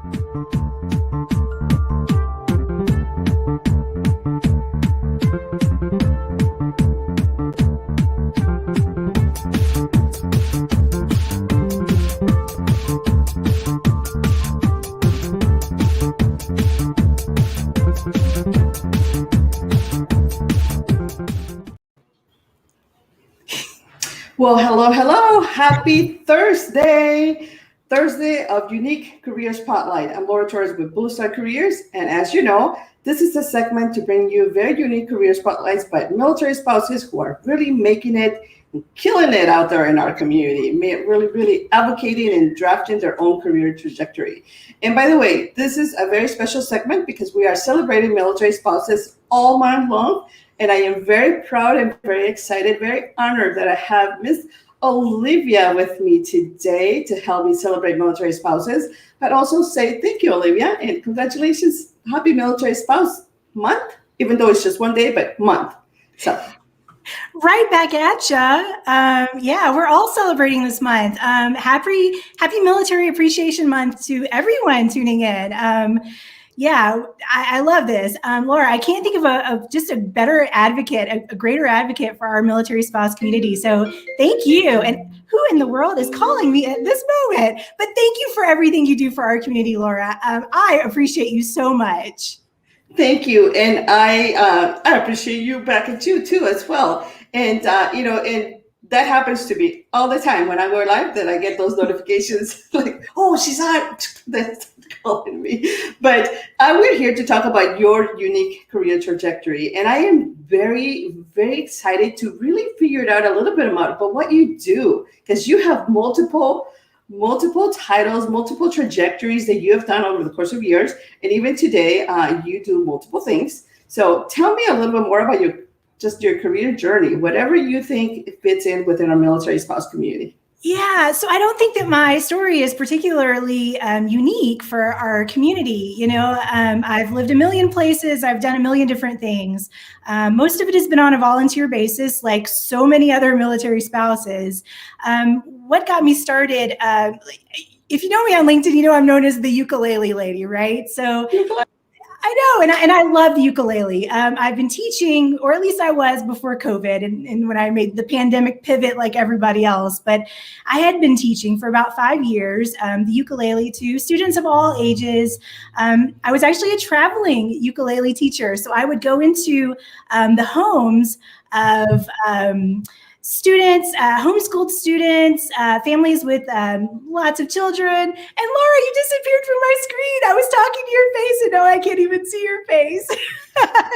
Well, hello, hello. Happy Thursday. Thursday of Unique Career Spotlight. I'm Laura Torres with Blue Star Careers. And as you know, this is a segment to bring you very unique career spotlights by military spouses who are really making it and killing it out there in our community, really advocating and drafting their own career trajectory. And by the way, this is a very special segment because we are celebrating military spouses all month long. And I am very proud and very excited, very honored that I have Miss Olivia with me today to help me celebrate military spouses, but also say thank you, Olivia, and congratulations. Happy Military Spouse Month, even though it's just one day, but month. So. Right back at ya. Yeah, we're all celebrating this month. Happy Military Appreciation Month to everyone tuning in. Yeah, I love this. Laura, I can't think of just a better advocate, a greater advocate for our military spouse community. So thank you. And who in the world is calling me at this moment? But thank you for everything you do for our community, Laura. I appreciate you so much. Thank you. And I appreciate you back at you too as well. And, and that happens to me all the time when I go live, that I get those notifications like, oh, she's on. That's calling me. But we're here to talk about your unique career trajectory. And I am very, very excited to really figure it out a little bit about what you do, because you have multiple titles, multiple trajectories that you have done over the course of years. And even today, you do multiple things. So tell me a little bit more about your career journey, whatever you think fits in within our military spouse community. Yeah, so I don't think that my story is particularly unique for our community. You know, I've lived a million places. I've done a million different things. Most of it has been on a volunteer basis, like so many other military spouses. What got me started, if you know me on LinkedIn, you know I'm known as the ukulele lady, right? So I know, and I love the ukulele. I've been teaching, or at least I was before COVID, and when I made the pandemic pivot like everybody else. But I had been teaching for about 5 years, the ukulele to students of all ages. I was actually a traveling ukulele teacher, so I would go into the homes of students, homeschooled students, families with lots of children. And Laura, you disappeared from my screen. I was talking to your face and now I can't even see your face.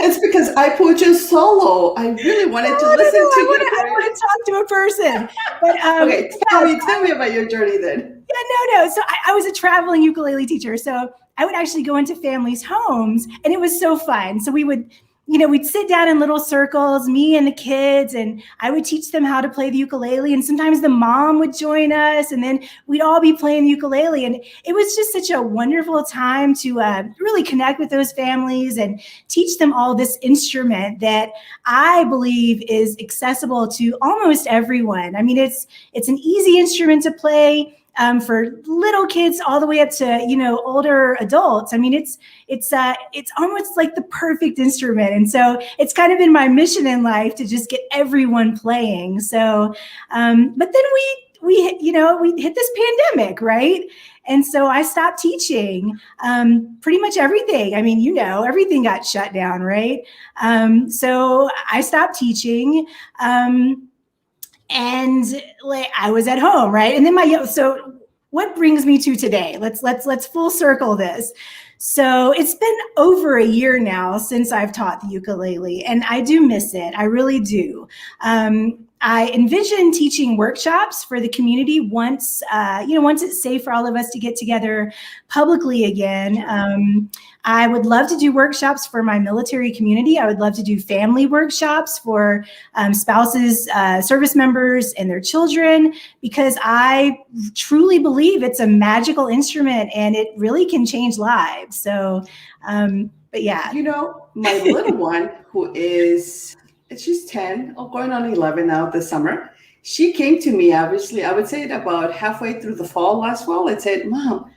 It's because I put you solo. I really wanted to listen to you. I want to talk to a person. But okay, tell me about your journey then. Yeah, no. So I was a traveling ukulele teacher. So I would actually go into families' homes and it was so fun. So we'd sit down in little circles, me and the kids, and I would teach them how to play the ukulele. And sometimes the mom would join us, and then we'd all be playing the ukulele. And it was just such a wonderful time to really connect with those families and teach them all this instrument that I believe is accessible to almost everyone. I mean, it's an easy instrument to play. For little kids all the way up to, older adults. I mean, it's almost like the perfect instrument. And so it's kind of been my mission in life to just get everyone playing. So, but then we hit this pandemic, right? And so I stopped teaching pretty much everything. I mean, everything got shut down, right? So I stopped teaching. And I was at home, right? And then so what brings me to today? Let's full circle this. So it's been over a year now since I've taught the ukulele, and I do miss it. I really do. I envision teaching workshops for the community once it's safe for all of us to get together publicly again. I would love to do workshops for my military community. I would love to do family workshops for spouses, service members, and their children, because I truly believe it's a magical instrument and it really can change lives. So, but yeah. My little one, she's 10, going on 11 now this summer. She came to me, obviously, I would say about halfway through the fall, last fall, and said, Mom,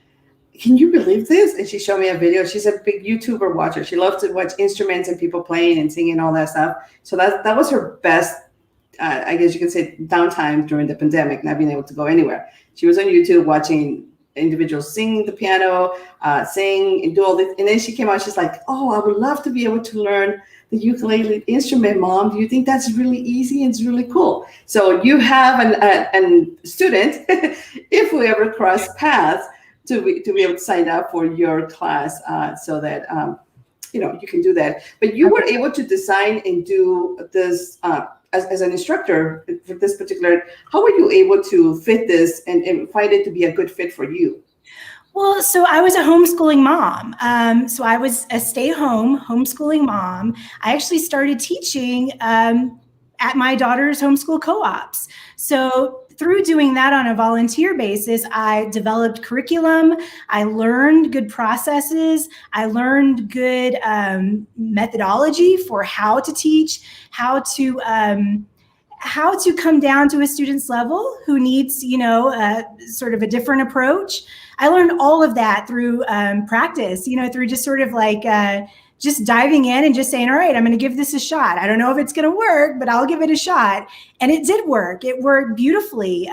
can you believe this? And she showed me a video. She's a big YouTuber watcher. She loves to watch instruments and people playing and singing, all that stuff. So that was her best, I guess you could say, downtime during the pandemic, not being able to go anywhere. She was on YouTube watching individuals sing the piano, sing and do all this. And then she came out, she's like, oh, I would love to be able to learn the ukulele instrument, Mom. Do you think that's really easy? It's really cool. So you have a student, if we ever cross paths, to be able to sign up for your class, so that you can do that. But you were able to design and do this as an instructor for this particular. How were you able to fit this and find it to be a good fit for you? Well, so I was a homeschooling mom. So I was a stay-home homeschooling mom. I actually started teaching at my daughter's homeschool co-ops. So through doing that on a volunteer basis, I developed curriculum. I learned good processes. I learned good methodology for how to teach, how to come down to a student's level who needs, sort of a different approach. I learned all of that through practice, through just sort of like just diving in and just saying, all right, I'm going to give this a shot. I don't know if it's going to work, but I'll give it a shot. And it did work. It worked beautifully.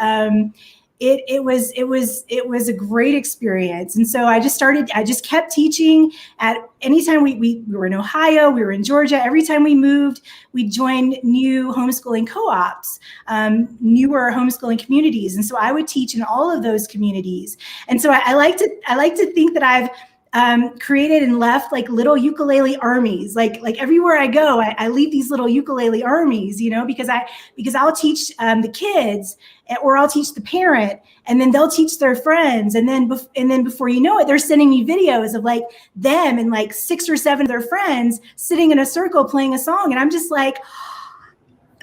It was a great experience. And so I just kept teaching. At anytime we were in Ohio, we were in Georgia. Every time we moved, we joined new homeschooling co-ops, newer homeschooling communities. And so I would teach in all of those communities. And so I like to think that I've created and left like little ukulele armies. Like everywhere I go, I leave these little ukulele armies, because I'll teach the kids, or I'll teach the parent, and then they'll teach their friends, and then before you know it, they're sending me videos of like them and like 6 or 7 of their friends sitting in a circle playing a song, and I'm just like,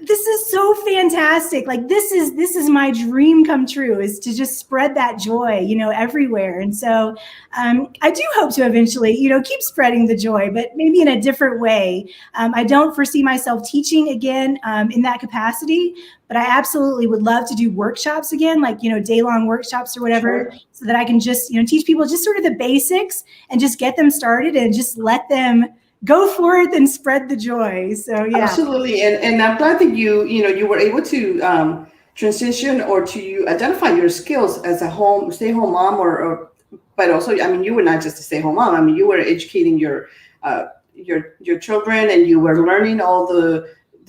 this is so fantastic. Like this is my dream come true, is to just spread that joy, everywhere. And so I do hope to eventually, keep spreading the joy, but maybe in a different way. I don't foresee myself teaching again in that capacity, but I absolutely would love to do workshops again, like, day-long workshops or whatever, sure, so that I can just, teach people just sort of the basics and just get them started and just let them go forth and spread the joy. So yeah, absolutely. And I'm glad that you were able to transition or to identify your skills as a stay-home mom, but also, you were not just a stay-home mom. You were educating your children, and you were learning all the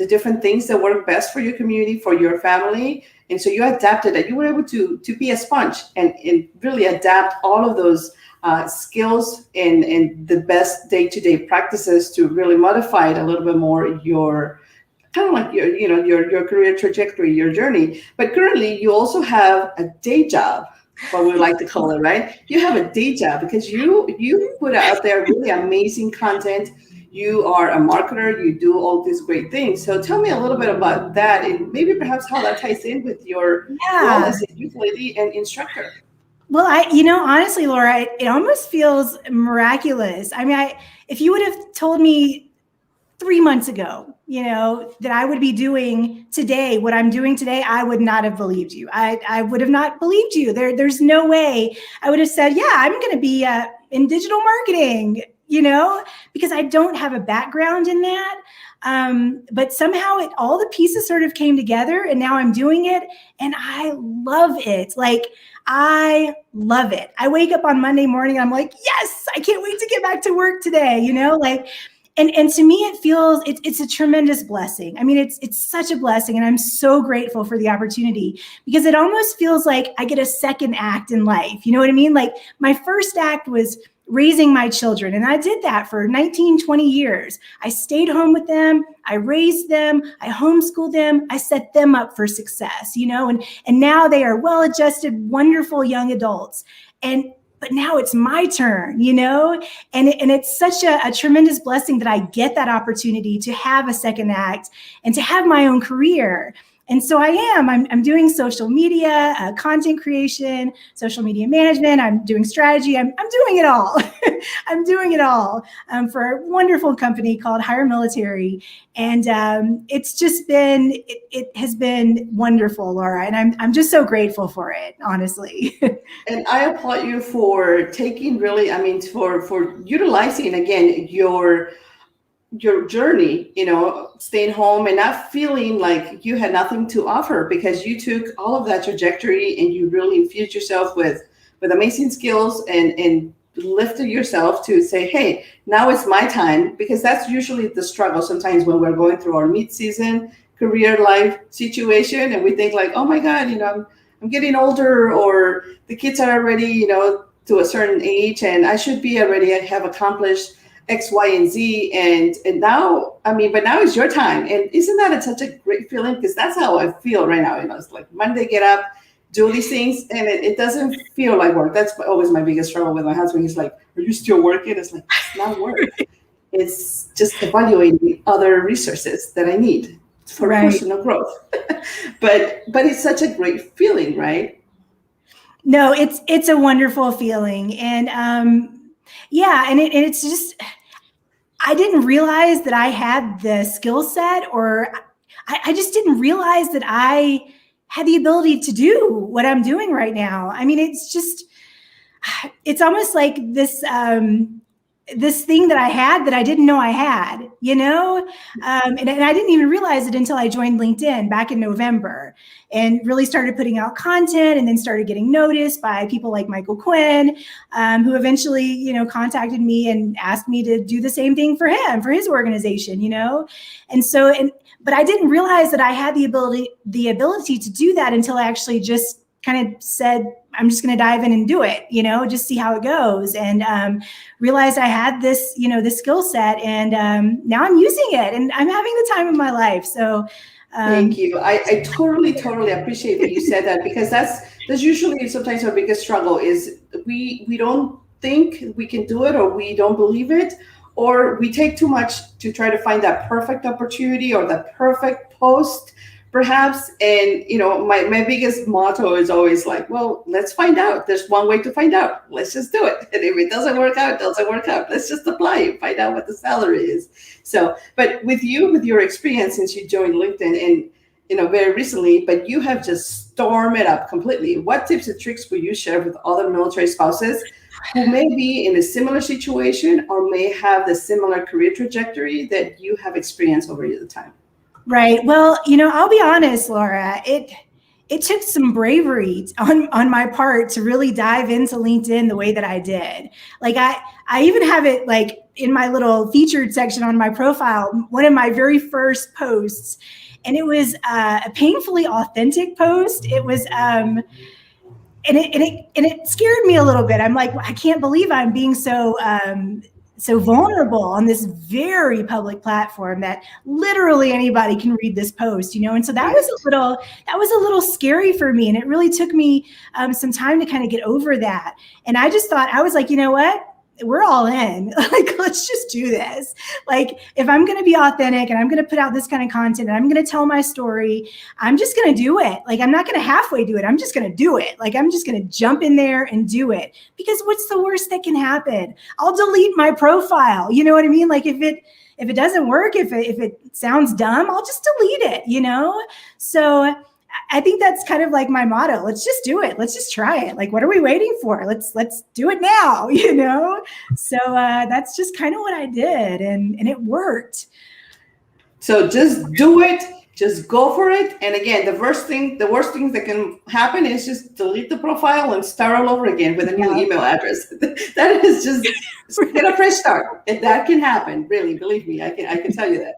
different things that work best for your community, for your family. And so you adapted that. You were able to be a sponge and really adapt all of those skills and the best day-to-day practices to really modify it a little bit more, your kind of like your career trajectory, your journey. But currently you also have a day job, what we like to call it, right? You have a day job because you put out there really amazing content. You are a marketer, you do all these great things. So tell me a little bit about that, and maybe perhaps how that ties in with your role as a ukulele and instructor. Well, honestly, Laura, it almost feels miraculous. If you would have told me 3 months ago, that I would be doing today what I'm doing today, I would not have believed you. I would have not believed you. There's no way. I would have said, yeah, I'm going to be in digital marketing, because I don't have a background in that. But somehow all the pieces sort of came together, and now I'm doing it, and I love it. I love it. I wake up on Monday morning, I'm like, yes, I can't wait to get back to work today, and to me, it feels, it's a tremendous blessing. It's such a blessing, and I'm so grateful for the opportunity, because it almost feels like I get a second act in life. You know what I mean? Like my first act was raising my children. And I did that for 19, 20 years. I stayed home with them. I raised them. I homeschooled them. I set them up for success, and now they are well-adjusted, wonderful young adults. But now it's my turn, and it's such a tremendous blessing that I get that opportunity to have a second act and to have my own career. And so I am. I'm doing social media, content creation, social media management. I'm doing strategy. I'm doing it all. I'm doing it all for a wonderful company called Higher Military. And it's just been, it has been wonderful, Laura. And I'm just so grateful for it, honestly. And I applaud you for taking really, I mean, for utilizing again your journey, staying home and not feeling like you had nothing to offer, because you took all of that trajectory and you really infused yourself with amazing skills and lifted yourself to say, hey, now it's my time, because that's usually the struggle sometimes when we're going through our mid-season career life situation and we think like, oh my God, I'm getting older, or the kids are already, to a certain age and I should be already have accomplished X, Y, and Z. And now, but now it's your time. And isn't that such a great feeling? Because that's how I feel right now. It's like Monday, get up, do these things, and it doesn't feel like work. That's always my biggest struggle with my husband. He's like, are you still working? It's like, it's not work. It's just evaluating other resources that I need for personal growth. but it's such a great feeling, right? No, it's a wonderful feeling. And it's just, I didn't realize that I had the skill set, or I just didn't realize that I had the ability to do what I'm doing right now. I mean, it's almost like this, this thing that I had that I didn't know I had, and I didn't even realize it until I joined LinkedIn back in November and really started putting out content, and then started getting noticed by people like Michael Quinn, who eventually, contacted me and asked me to do the same thing for him, for his organization, but I didn't realize that I had the ability to do that until I actually just kind of said, I'm just going to dive in and do it, just see how it goes, and realized I had this, this skill set, and now I'm using it, and I'm having the time of my life. So thank you. I totally appreciate that you said that, because that's usually sometimes our biggest struggle is we don't think we can do it, or we don't believe it, or we take too much to try to find that perfect opportunity or that perfect post, perhaps. And, my biggest motto is always like, well, let's find out. There's one way to find out. Let's just do it. And if it doesn't work out, it doesn't work out. Let's just apply and find out what the salary is. So, but with your experience since you joined LinkedIn and, very recently, but you have just stormed it up completely. What tips and tricks will you share with other military spouses who may be in a similar situation or may have the similar career trajectory that you have experienced over the time? Right. Well, I'll be honest, Laura, it took some bravery on my part to really dive into LinkedIn the way that I did. Like I even have it like in my little featured section on my profile, one of my very first posts, and it was a painfully authentic post. It was, and it scared me a little bit. I'm like, I can't believe I'm being so vulnerable on this very public platform that literally anybody can read this post, and so that was a little scary for me, and it really took me some time to kind of get over that. And I just thought, I was like, you know what? We're all in. Like, let's just do this. Like, if I'm going to be authentic and I'm going to put out this kind of content and I'm going to tell my story, I'm just going to do it. Like, I'm not going to halfway do it. I'm just going to do it. Like, I'm just going to jump in there and do it, because what's the worst that can happen? I'll delete my profile. You know what I mean? Like, if it doesn't work, if it sounds dumb, I'll just delete it, So I think that's kind of like my motto. Let's just do it. Let's just try it. Like, what are we waiting for? Let's do it now, So that's just kind of what I did, and it worked. So just do it. Just go for it. And again, the worst thing that can happen is just delete the profile and start all over again with a new email address. That is just get a fresh start. If that can happen, really, believe me, I can tell you that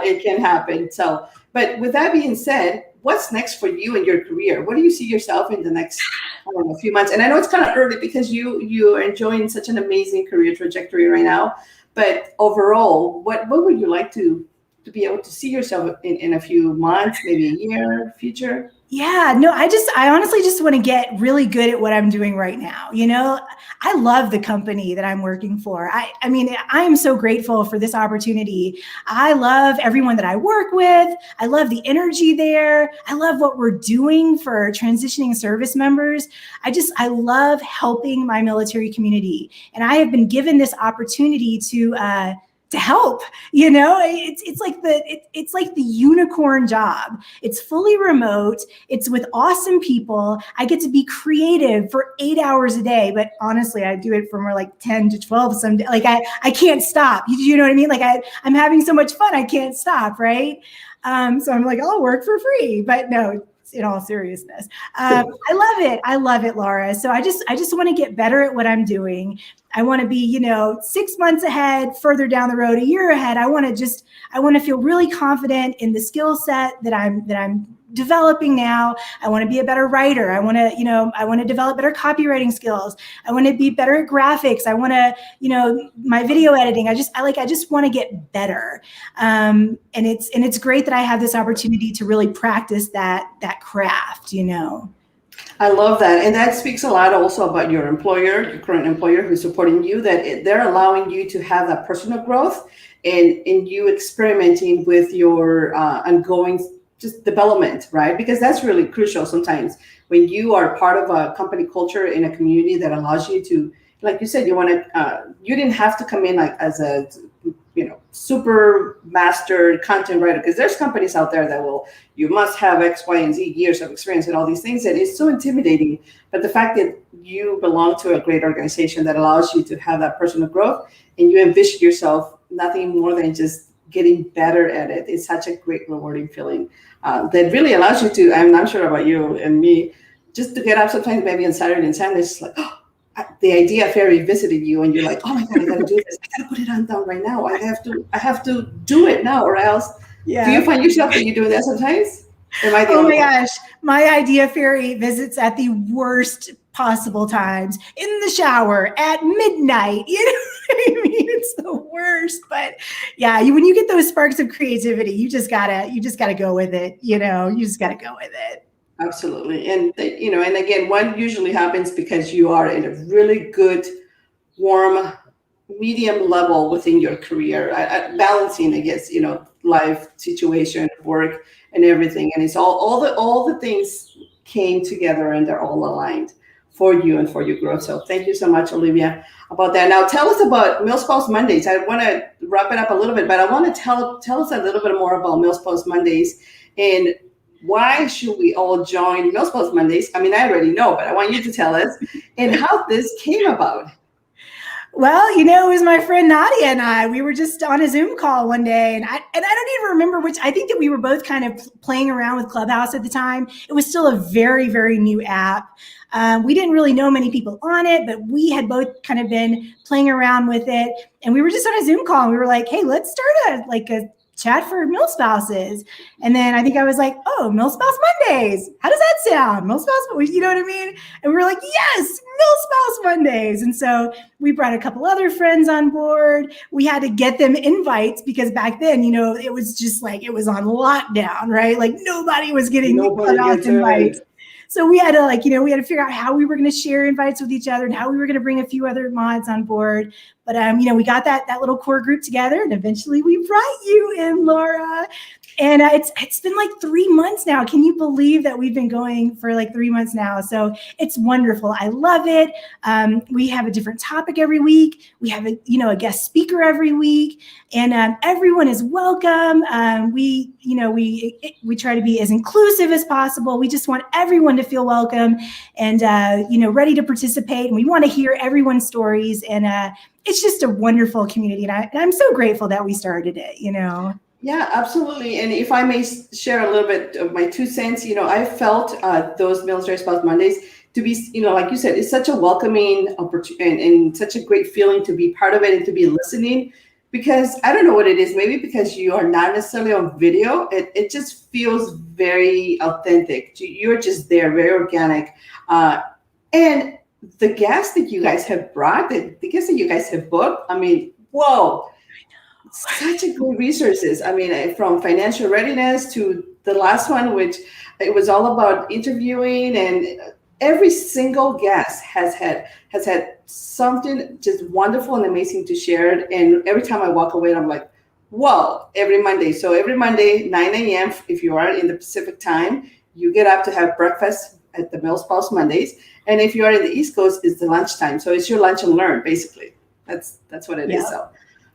it can happen. So, but with that being said, what's next for you in your career? What do you see yourself in the next few months? And I know it's kind of early because you are enjoying such an amazing career trajectory right now. But overall, what would you like to be able to see yourself in a few months, maybe a year, future? Yeah, no, I honestly just want to get really good at what I'm doing right now. I love the company that I'm working for. I mean, I am so grateful for this opportunity. I love everyone that I work with. I love the energy there. I love what we're doing for transitioning service members. I love helping my military community. And I have been given this opportunity to help. It's like the unicorn job. It's fully remote. It's with awesome people. I get to be creative for 8 hours a day, but honestly, I do it for more like 10 to 12 some day. Like I can't stop. You know what I mean? Like I'm having so much fun, I can't stop, right? So I'm like, I'll work for free, but no, in all seriousness. I love it. I love it, Laura. So I just want to get better at what I'm doing. I want to be, 6 months ahead, further down the road, a year ahead. I want to feel really confident in the skill set that I'm developing now. I want to be a better writer. I want to develop better copywriting skills. I want to be better at graphics. I want to, my video editing. I just want to get better. And it's great that I have this opportunity to really practice that craft, I love that. And that speaks a lot also about your employer, your current employer who's supporting you, that they're allowing you to have that personal growth and you experimenting with your ongoing just development, right? Because that's really crucial sometimes when you are part of a company culture in a community that allows you to, like you said, you didn't have to come in like as a, super master content writer, because there's companies out there that you must have X, Y, and Z years of experience and all these things. And it's so intimidating. But the fact that you belong to a great organization that allows you to have that personal growth and you envision yourself nothing more than just getting better at it, it's such a great rewarding feeling that really allows you to, I'm not sure about you and me, just to get up sometimes maybe on Saturday and Sunday, it's like, the idea fairy visited you and you're like, oh my God, I gotta do this. I gotta put it on down right now. I have to do it now or else. Yeah. Do you find yourself that you do that sometimes? Oh my gosh. My idea fairy visits at the worst possible times, in the shower, at midnight. You know what I mean? It's the worst. But yeah, when you get those sparks of creativity, you just gotta go with it. You just gotta go with it. Absolutely. And, and again, what usually happens because you are in a really good, warm, medium level within your career, balancing, I guess, life situation, work, and everything. And it's all the things came together and they're all aligned for you and for your growth. So thank you so much, Olivia, about that. Now tell us about MilSpouse Mondays. I want to wrap it up a little bit, but I want to tell us a little bit more about MilSpouse Mondays and why should we all join MilSpouse Mondays? I mean, I already know, but I want you to tell us and how this came about. Well, it was my friend Nadia and I. We were just on a Zoom call one day, and I don't even remember which. I think that we were both kind of playing around with Clubhouse at the time. It was still a very, very new app. We didn't really know many people on it, but we had both kind of been playing around with it, and we were just on a Zoom call, and we were like, "Hey, let's start a chat for MilSpouses." And then I think I was like, oh, MilSpouse Mondays. How does that sound? MilSpouse, you know what I mean? And we were like, yes, MilSpouse Mondays. And so we brought a couple other friends on board. We had to get them invites because back then, it was just like, it was on lockdown, right? Like nobody was getting invites. So we had to figure out how we were going to share invites with each other and how we were going to bring a few other mods on board. But, we got that little core group together and eventually we brought you in, Laura. And it's been like 3 months now. Can you believe that we've been going for like 3 months now? So it's wonderful. I love it. We have a different topic every week. We have a guest speaker every week, and everyone is welcome. We try to be as inclusive as possible. We just want everyone to feel welcome and ready to participate. And we want to hear everyone's stories. And it's just a wonderful community. And I'm so grateful that we started it. Yeah, absolutely. And if I may share a little bit of my 2 cents, I felt those Military Spouse Mondays to be, like you said, it's such a welcoming opportunity and such a great feeling to be part of it and to be listening, because I don't know what it is, maybe because you are not necessarily on video, it just feels very authentic. You're just there, very organic. And the guests that you guys have brought, the guests that you guys have booked, I mean, whoa. such a good resources. I mean, from financial readiness to the last one, which it was all about interviewing, and every single guest has had something just wonderful and amazing to share. And every time I walk away, I'm like, whoa, every Monday. So every Monday, 9 a.m., if you are in the Pacific time, you get up to have breakfast at the Mill Spouse Mondays. And if you are in the East Coast, it's the lunchtime. So it's your lunch and learn, basically. That's what it is. So,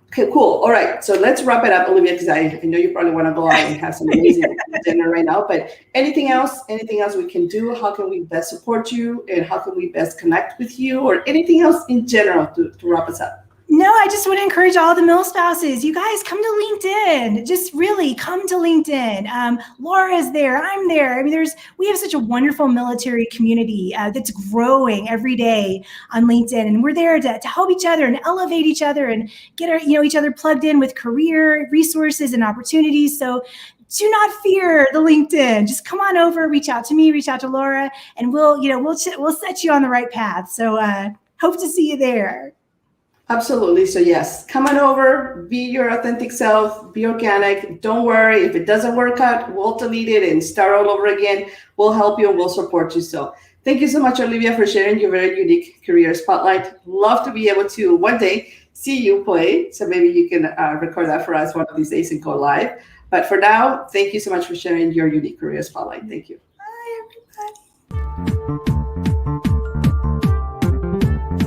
okay, cool. All right. So let's wrap it up, Olivia, because I know you probably want to go out and have some amazing dinner right now. But anything else we can do? How can we best support you? And how can we best connect with you? Or anything else in general to wrap us up? No, I just want to encourage all the mill spouses. You guys come to LinkedIn. Just really come to LinkedIn. Laura's there. I'm there. I mean, we have such a wonderful military community that's growing every day on LinkedIn, and we're there to help each other and elevate each other and get each other plugged in with career resources and opportunities. So do not fear the LinkedIn. Just come on over, reach out to me, reach out to Laura, and we'll set you on the right path. So hope to see you there. Absolutely. So yes, come on over, be your authentic self, be organic. Don't worry if it doesn't work out, we'll delete it and start all over again. We'll help you and we'll support you. So thank you so much, Olivia, for sharing your very unique career spotlight. Love to be able to one day see you play. So maybe you can record that for us one of these days and go live. But for now, thank you so much for sharing your unique career spotlight. Thank you. Bye, everybody.